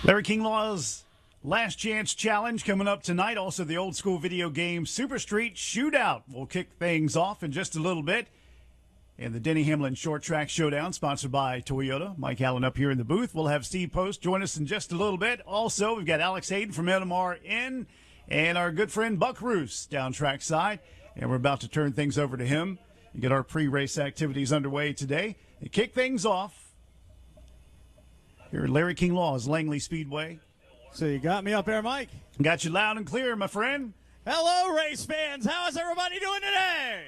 Larry Kinglaw's Last Chance Challenge coming up tonight. Also, the old school video game Super Street Shootout will kick things off in just a little bit. And the Denny Hamlin Short Track Showdown, sponsored by Toyota. Mike Allen up here in the booth. We'll have Steve Post join us in just a little bit. Also, we've got Alex Hayden from MRN and our good friend Buck Roos down trackside. And we're about to turn things over to him and get our pre-race activities underway today. And kick things off here at Larry Kinglaw's Langley Speedway. So you got me up there, Mike? Got you loud and clear, my friend. Hello, race fans. How is everybody doing today?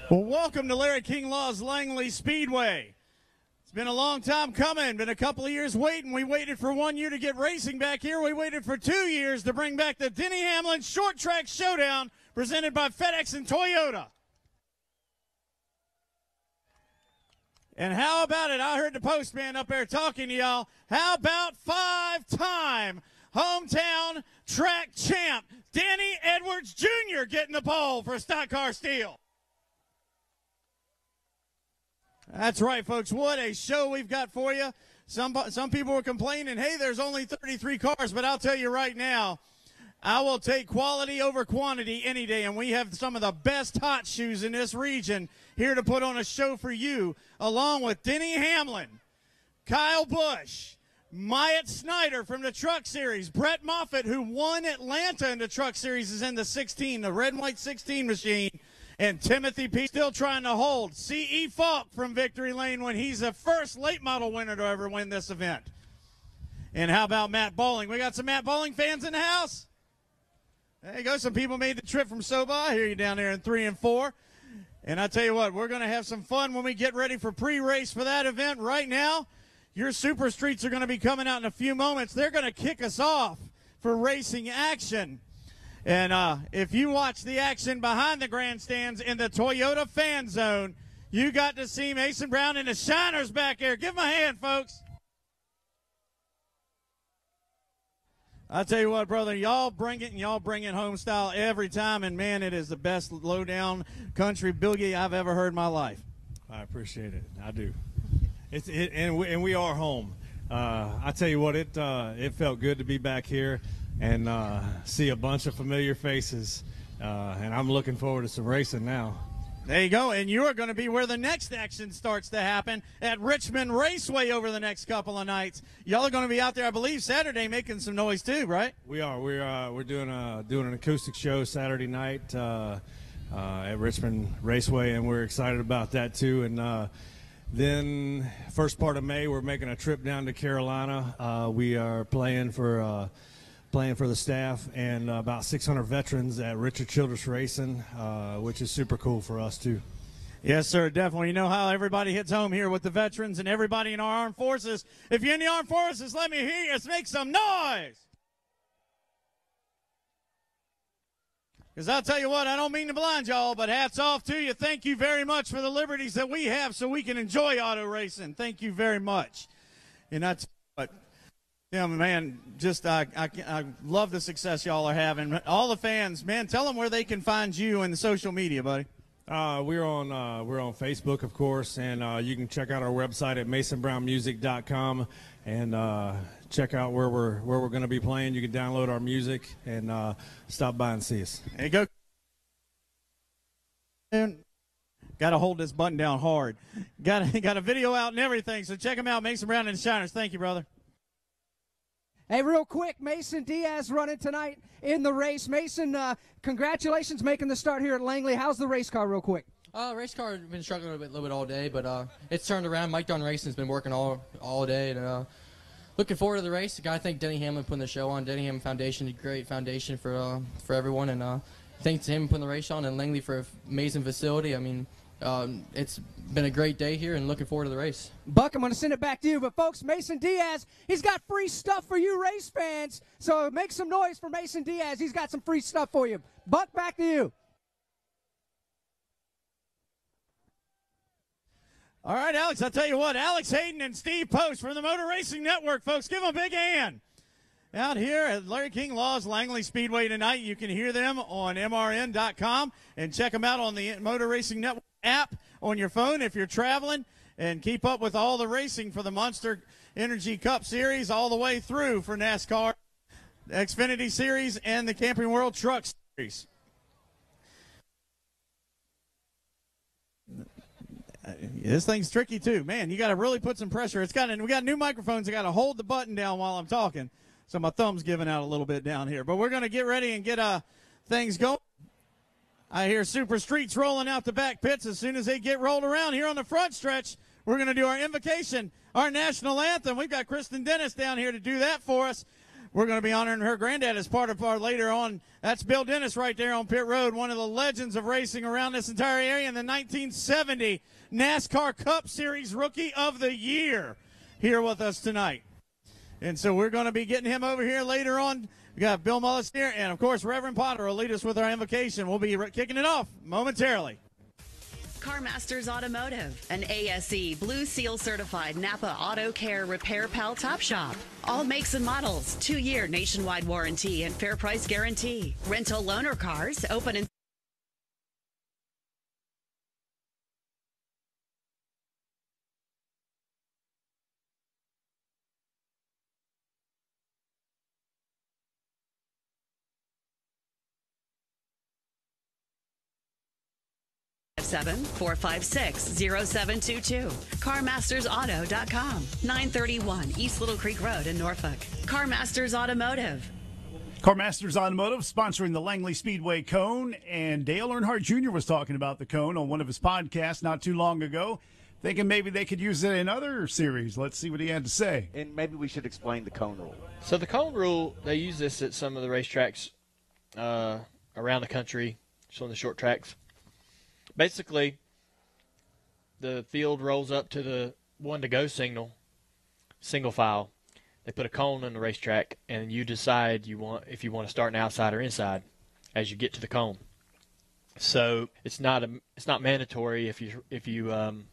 Well, welcome to Larry Kinglaw's Langley Speedway. It's been a long time coming. Been a couple of years waiting. We waited for 1 year to get racing back here. We waited for 2 years to bring back the Denny Hamlin Short Track Showdown presented by FedEx and Toyota. And how about it? I heard the postman up there talking to y'all. How about five-time hometown track champ Danny Edwards Jr. getting the pole for Stock Car Steel? That's right, folks. What a show we've got for you. Some people were complaining, hey, there's only 33 cars, but I'll tell you right now, I will take quality over quantity any day, and we have some of the best hot shoes in this region here to put on a show for you, along with Denny Hamlin, Kyle Busch, Myatt Snyder from the Truck Series, Brett Moffitt, who won Atlanta in the Truck Series, is in the 16, the red and white 16 machine, and Timothy P. still trying to hold C.E. Falk from Victory Lane when he's the first late model winner to ever win this event. And how about Matt Bowling? We got some Matt Bowling fans in the house. There you go. Some people made the trip from SoBa. I hear you down there in 3 and 4. And I tell you what, we're going to have some fun when we get ready for pre-race for that event. Right now, your Super Streets are going to be coming out in a few moments. They're going to kick us off for racing action. And if you watch the action behind the grandstands in the Toyota fan zone, you got to see Mason Brown and the Shiners back there. Give them a hand, folks. I tell you what, brother, y'all bring it, and y'all bring it home style every time. And, man, it is the best low-down country boogie I've ever heard in my life. I appreciate it. I do. And we are home. I tell you what, it felt good to be back here and see a bunch of familiar faces, and I'm looking forward to some racing now. There you go, and you are going to be where the next action starts to happen at Richmond Raceway over the next couple of nights. Y'all are going to be out there, I believe, Saturday making some noise too, right? We are. We're doing an acoustic show Saturday night at Richmond Raceway, and we're excited about that too. And then first part of May, we're making a trip down to Carolina. We are playing for the staff and about 600 veterans at Richard Childress Racing, which is super cool for us too. Yes, sir, definitely. You know how everybody hits home here with the veterans and everybody in our armed forces. If you're in the armed forces, let me hear you. Let's make some noise. Because I'll tell you what, I don't mean to blind y'all, but hats off to you. Thank you very much for the liberties that we have so we can enjoy auto racing. Thank you very much. And that's what. Yeah, man, just I love the success y'all are having. All the fans, man, tell them where they can find you in the social media, buddy. We're on Facebook, of course, and you can check out our website at masonbrownmusic.com and check out where we're going to be playing. You can download our music and stop by and see us. There you go. Got to hold this button down hard. Got a video out and everything, so check them out, Mason Brown and the Shiners. Thank you, brother. Hey, real quick, Mason Diaz running tonight in the race. Mason, congratulations making the start here at Langley. How's the race car, real quick? Race car has been struggling a little bit all day, but it's turned around. Mike Dunn Racing's been working all day, and looking forward to the race. I thank Denny Hamlin putting the show on. Denny Hamlin Foundation, a great foundation for everyone, and thanks to him putting the race on, and Langley for an amazing facility. I mean, it's been a great day here and looking forward to the race. Buck, I'm going to send it back to you. But, folks, Mason Diaz, he's got free stuff for you race fans. So make some noise for Mason Diaz. He's got some free stuff for you. Buck, back to you. All right, Alex, I'll tell you what. Alex Hayden and Steve Post from the Motor Racing Network, folks. Give them a big hand. Out here at Larry Kinglaw's Langley Speedway tonight. You can hear them on MRN.com and check them out on the Motor Racing Network app on your phone if you're traveling. and keep up with all the racing for the Monster Energy Cup Series all the way through for NASCAR, the Xfinity Series, and the Camping World Truck Series. This thing's tricky too, man. You got to really put some pressure. We got new microphones. I got to hold the button down while I'm talking, so my thumb's giving out a little bit down here. But we're going to get ready and get things going. I hear Super Streets rolling out the back pits. As soon as they get rolled around here on the front stretch, we're going to do our invocation, our national anthem. We've got Kristen Dennis down here to do that for us. We're going to be honoring her granddad as part of our later on. That's Bill Dennis right there on pit road, one of the legends of racing around this entire area, in the 1970 NASCAR Cup Series Rookie of the Year, here with us tonight. And so we're going to be getting him over here later on. We got Bill Mullis here, and of course Reverend Potter will lead us with our invocation. We'll be kicking it off momentarily. CarMasters Automotive, an ASE Blue Seal certified Napa Auto Care Repair Pal Top Shop. All makes and models, 2-year nationwide warranty and fair price guarantee. Rental loaner cars, open and 456-0722. CarMastersAuto.com. 931 East Little Creek Road in Norfolk. CarMasters Automotive. CarMasters Automotive sponsoring the Langley Speedway Cone, and Dale Earnhardt Jr. was talking about the cone on one of his podcasts not too long ago, thinking maybe they could use it in other series. Let's see what he had to say. And maybe we should explain the cone rule. So the cone rule, they use this at some of the racetracks around the country, so on the short tracks. Basically, the field rolls up to the one-to-go signal, single file. They put a cone on the racetrack, and you decide if you want to start an outside or inside as you get to the cone. So it's not mandatory if you're in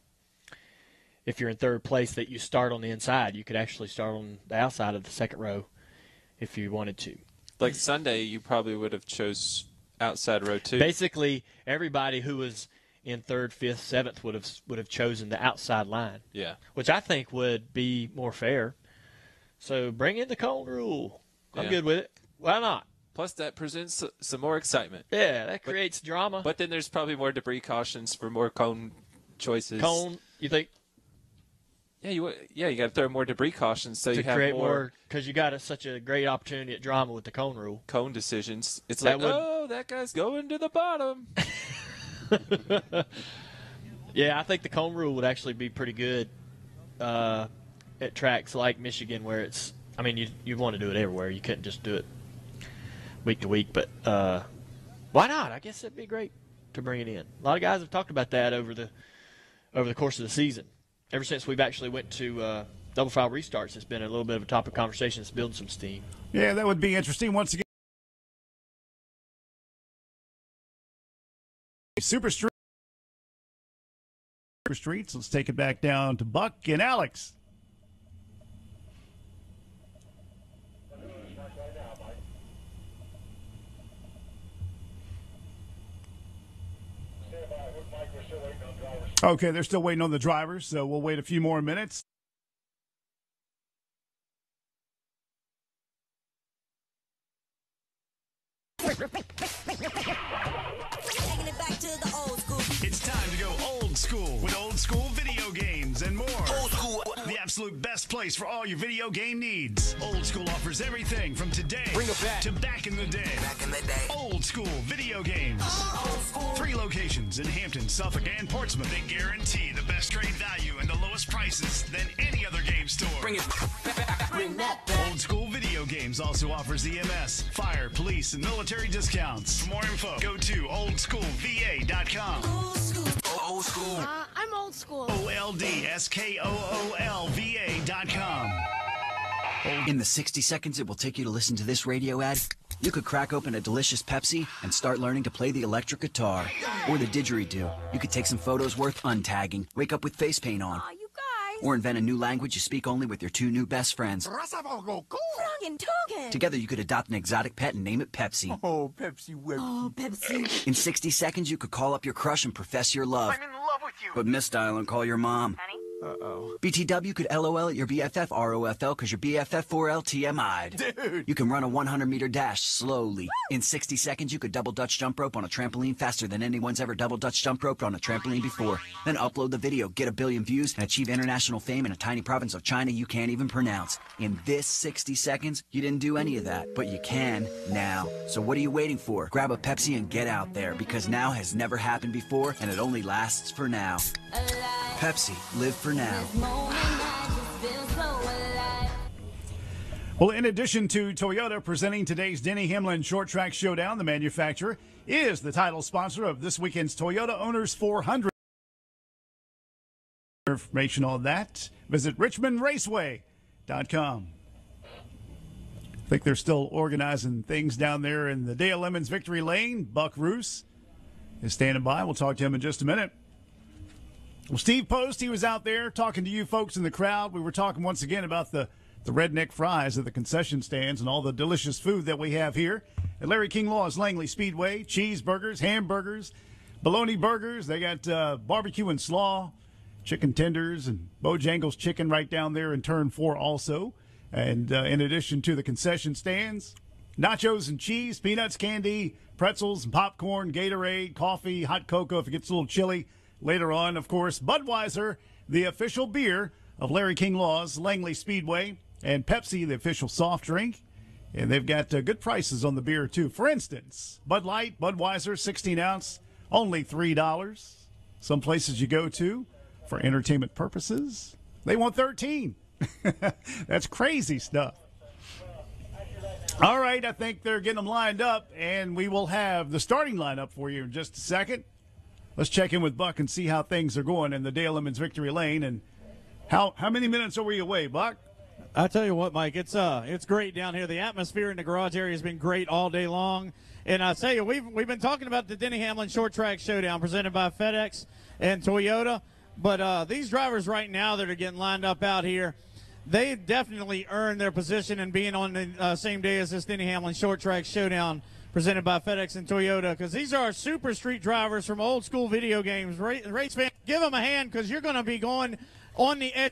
third place that you start on the inside. You could actually start on the outside of the second row if you wanted to. Like Sunday, you probably would have chose outside row 2. Basically, everybody who was in third, fifth, seventh would have chosen the outside line. Yeah, which I think would be more fair. So bring in the cone rule. I'm good with it. Why not? Plus, that presents some more excitement. Yeah, that creates drama. But then there's probably more debris cautions for more cone choices. Cone, you think? Yeah, you got to throw more debris cautions so you have create more because you got such a great opportunity at drama with the cone rule. Cone decisions. It's that that guy's going to the bottom. Yeah, I think the cone rule would actually be pretty good at tracks like Michigan, where it's. I mean, you want to do it everywhere. You couldn't just do it week to week, but why not? I guess that'd be great to bring it in. A lot of guys have talked about that over the course of the season. Ever since we've actually went to double file restarts, it's been a little bit of a topic of conversation. It's building some steam. Yeah, that would be interesting. Once again, Super Streets. Let's take it back down to Buck and Alex. Okay, they're still waiting on the drivers, so we'll wait a few more minutes. Taking it back to the old school. It's time to go old school with old school video games and more. Old school. The absolute best place for all your video game needs. Old School offers everything from today to back in the day. Back in the day. Old School video games. Old school. 3 locations in Hampton, Suffolk, and Portsmouth. They guarantee the best trade value and the lowest prices than any other game store. Bring it back. Bring that back. Old School Video Games also offers EMS, fire, police, and military discounts. For more info, go to oldschoolva.com. Old school. Old school. I'm old school. OLDSKOOLVA.com. In the 60 seconds it will take you to listen to this radio ad, you could crack open a delicious Pepsi and start learning to play the electric guitar. Or the didgeridoo. You could take some photos worth untagging, wake up with face paint on. You guys. Or invent a new language you speak only with your 2 new best friends. Together you could adopt an exotic pet and name it Pepsi. Oh, Pepsi. Oh, Pepsi. In 60 seconds you could call up your crush and profess your love. I'm in love with you. But misdial and call your mom. Honey? Uh-oh. BTW could LOL at your BFF ROFL because your BFF 4L TMI'd. Dude! You can run a 100-meter dash slowly. In 60 seconds, you could double Dutch jump rope on a trampoline faster than anyone's ever double Dutch jump roped on a trampoline before. Then upload the video, get a billion views, and achieve international fame in a tiny province of China you can't even pronounce. In this 60 seconds, you didn't do any of that, but you can now. So what are you waiting for? Grab a Pepsi and get out there, because now has never happened before, and it only lasts for now. Pepsi, live for now. Well, in addition to Toyota presenting today's Denny Hamlin Short Track Showdown, the manufacturer is the title sponsor of this weekend's Toyota Owners 400. For information on that, visit richmondraceway.com. I think they're still organizing things down there in the Dale Lemons Victory Lane. Buck Roos is standing by. We'll talk to him in just a minute. Well, Steve Post, he was out there talking to you folks in the crowd. We were talking once again about the redneck fries at the concession stands and all the delicious food that we have here at Larry King Law's Langley Speedway. Cheeseburgers, hamburgers, bologna burgers. They got barbecue and slaw, chicken tenders, and Bojangles chicken right down there in Turn 4 also. And in addition to the concession stands, nachos and cheese, peanuts, candy, pretzels, and popcorn, Gatorade, coffee, hot cocoa if it gets a little chilly. Later on, of course, Budweiser, the official beer of Larry King Law's Langley Speedway, and Pepsi, the official soft drink. And they've got good prices on the beer, too. For instance, Bud Light, Budweiser, 16-ounce, only $3. Some places you go to for entertainment purposes, they want $13. That's crazy stuff. All right, I think they're getting them lined up, and we will have the starting lineup for you in just a second. Let's check in with Buck and see how things are going in the Dale Lemons Victory Lane. And how many minutes are we away, Buck? I tell you what, Mike, it's great down here. The atmosphere in the garage area has been great all day long. And I tell you, we've been talking about the Denny Hamlin Short Track Showdown presented by FedEx and Toyota. But these drivers right now that are getting lined up out here, they definitely earned their position in being on the same day as this Denny Hamlin Short Track Showdown presented by FedEx and Toyota, because these are super street drivers from old school video games. Race fans, give them a hand, because you're going to be going on the edge.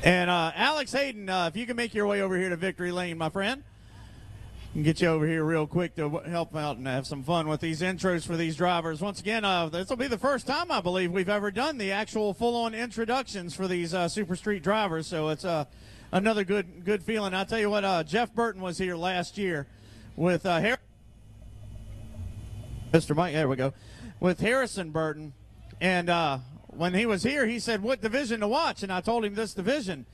And Alex Hayden, if you can make your way over here to Victory Lane, my friend, and get you over here real quick to help out and have some fun with these intros for these drivers. Once again, this will be the first time, I believe, we've ever done the actual full-on introductions for these super street drivers. So it's another good feeling. I'll tell you what, Jeff Burton was here last year with Mr. Mike, there we go, with Harrison Burton. And when he was here, he said, what division to watch? And I told him this division.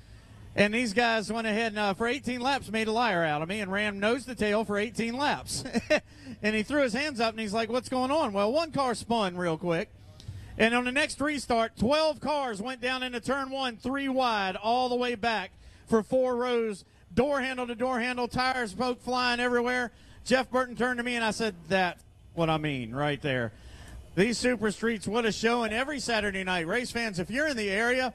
And these guys went ahead and for 18 laps made a liar out of me and ran nose to tail for 18 laps. And he threw his hands up and he's like, what's going on? Well, one car spun real quick. And on the next restart, 12 cars went down into turn 1, 3 wide, all the way back for 4 rows, door handle to door handle, tires, smoke flying everywhere. Jeff Burton turned to me and I said, that's what I mean right there. These super streets, what a show. And every Saturday night, race fans, if you're in the area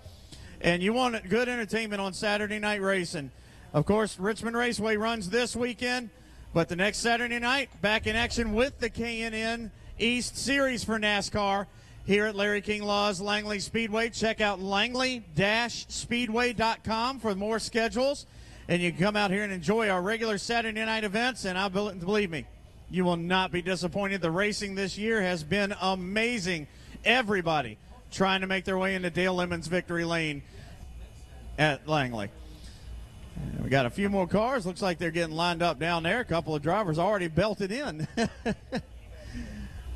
and you want good entertainment on Saturday night racing, of course, Richmond Raceway runs this weekend, but the next Saturday night, back in action with the K&N East Series for NASCAR here at Larry King Law's Langley Speedway. Check out langley-speedway.com for more schedules, and you can come out here and enjoy our regular Saturday night events, and believe me, you will not be disappointed. The racing this year has been amazing. Everybody trying to make their way into Dale Lemons Victory Lane at Langley. And we got a few more cars. Looks like they're getting lined up down there. A couple of drivers already belted in.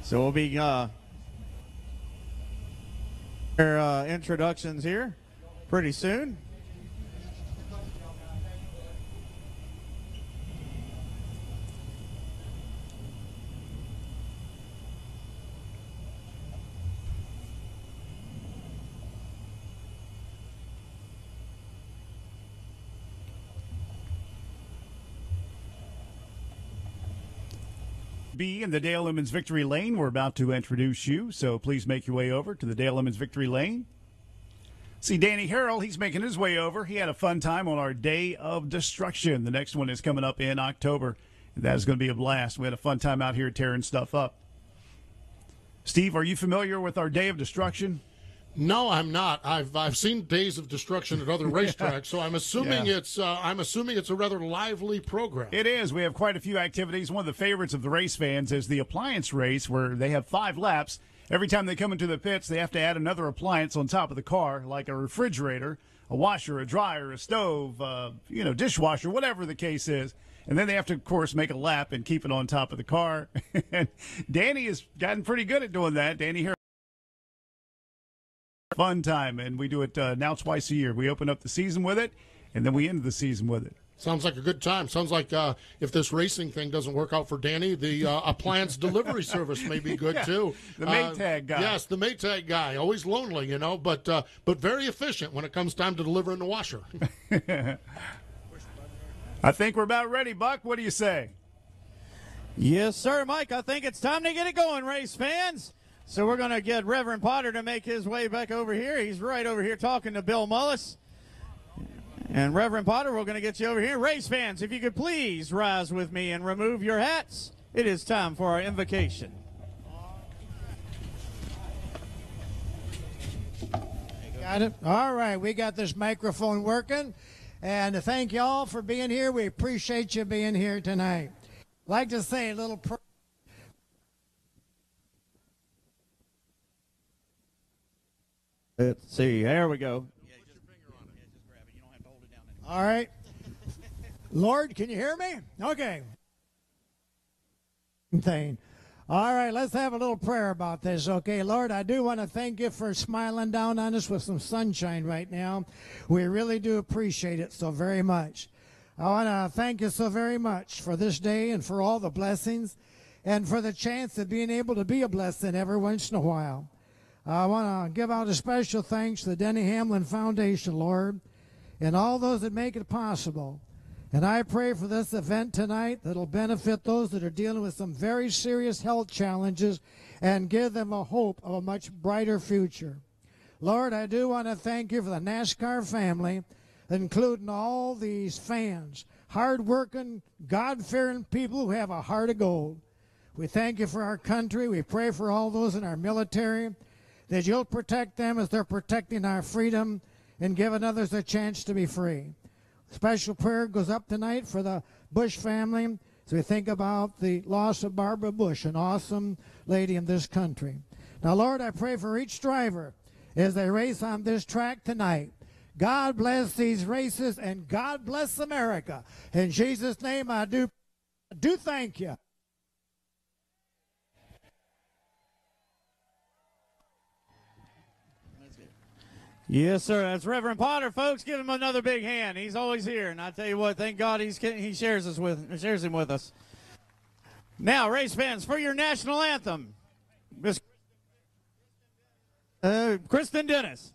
So we'll be introductions here pretty soon. Be in the Dale Lemons Victory Lane. We're about to introduce you, so please make your way over to the Dale Lemons Victory Lane. See Danny Harrell, he's making his way over. He had a fun time on our Day of Destruction. The next one is coming up in October, and that is going to be a blast. We had a fun time out here tearing stuff up. Steve, are you familiar with our Day of Destruction? No, I'm not. I've seen Days of Destruction at other racetracks, so I'm assuming it's a rather lively program. It is. We have quite a few activities. One of the favorites of the race fans is the appliance race, where they have 5 laps. Every time they come into the pits, they have to add another appliance on top of the car, like a refrigerator, a washer, a dryer, a stove, dishwasher, whatever the case is. And then they have to, of course, make a lap and keep it on top of the car. And Danny has gotten pretty good at doing that. Danny here. Fun time, and we do it now twice a year. We open up the season with it, and then we end the season with it. Sounds like a good time. Sounds like if this racing thing doesn't work out for Danny, the appliance delivery service may be good too. The Maytag guy. Yes, the Maytag guy. Always lonely, but very efficient when it comes time to deliver in the washer. I think we're about ready, Buck. What do you say? Yes, sir, Mike. I think it's time to get it going, race fans. So we're going to get Reverend Potter to make his way back over here. He's right over here talking to Bill Mullis. And Reverend Potter, we're going to get you over here. Race fans, if you could please rise with me and remove your hats. It is time for our invocation. Got it? All right, we got this microphone working. And to thank you all for being here. We appreciate you being here tonight. I'd like to say a little prayer. Let's see. There we go. All right. Lord, can you hear me? Okay. Thing. All right, let's have a little prayer about this, okay? Lord, I do want to thank you for smiling down on us with some sunshine right now. We really do appreciate it so very much. I want to thank you so very much for this day and for all the blessings and for the chance of being able to be a blessing every once in a while. I want to give out a special thanks to the Denny Hamlin Foundation, Lord, and all those that make it possible. And I pray for this event tonight that will benefit those that are dealing with some very serious health challenges and give them a hope of a much brighter future. Lord, I do want to thank you for the NASCAR family, including all these fans, hard-working, God-fearing people who have a heart of gold. We thank you for our country. We pray for all those in our military, that you'll protect them as they're protecting our freedom and giving others a chance to be free. Special prayer goes up tonight for the Bush family as we think about the loss of Barbara Bush, an awesome lady in this country. Now, Lord, I pray for each driver as they race on this track tonight. God bless these races and God bless America. In Jesus' name, I do thank you. Yes, sir. That's Reverend Potter, folks. Give him another big hand. He's always here, and I tell you what, thank God he shares him with us. Now, race fans, for your national anthem, Miss Kristen Dennis.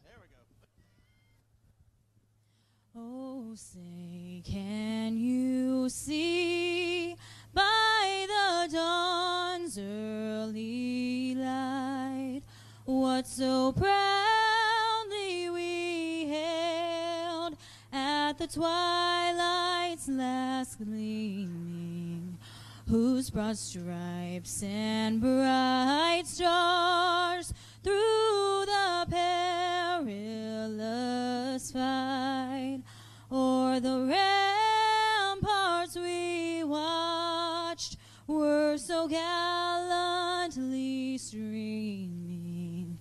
Oh, say, can you see by the dawn's early light what so proudly we hailed at the twilight's last gleaming, whose broad stripes and bright stars through the perilous fight o'er the ramparts we watched were so gallantly streaming,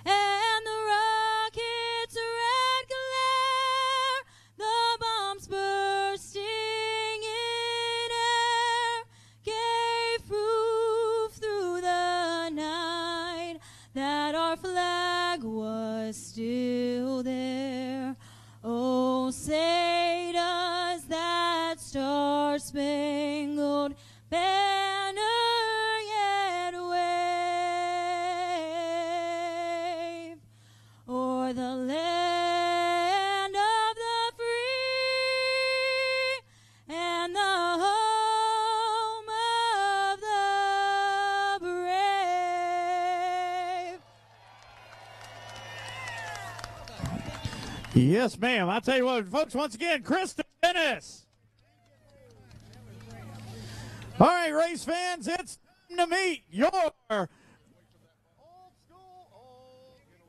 and the rocket's red glare, the bombs bursting in air, gave proof through the night that our flag was still there. Oh, say does that star-spangled banner yet wave o'er the land of the free and the home of the brave? Yes, ma'am. I tell you what, folks, once again, Kristen Dennis. All right, race fans, it's time to meet your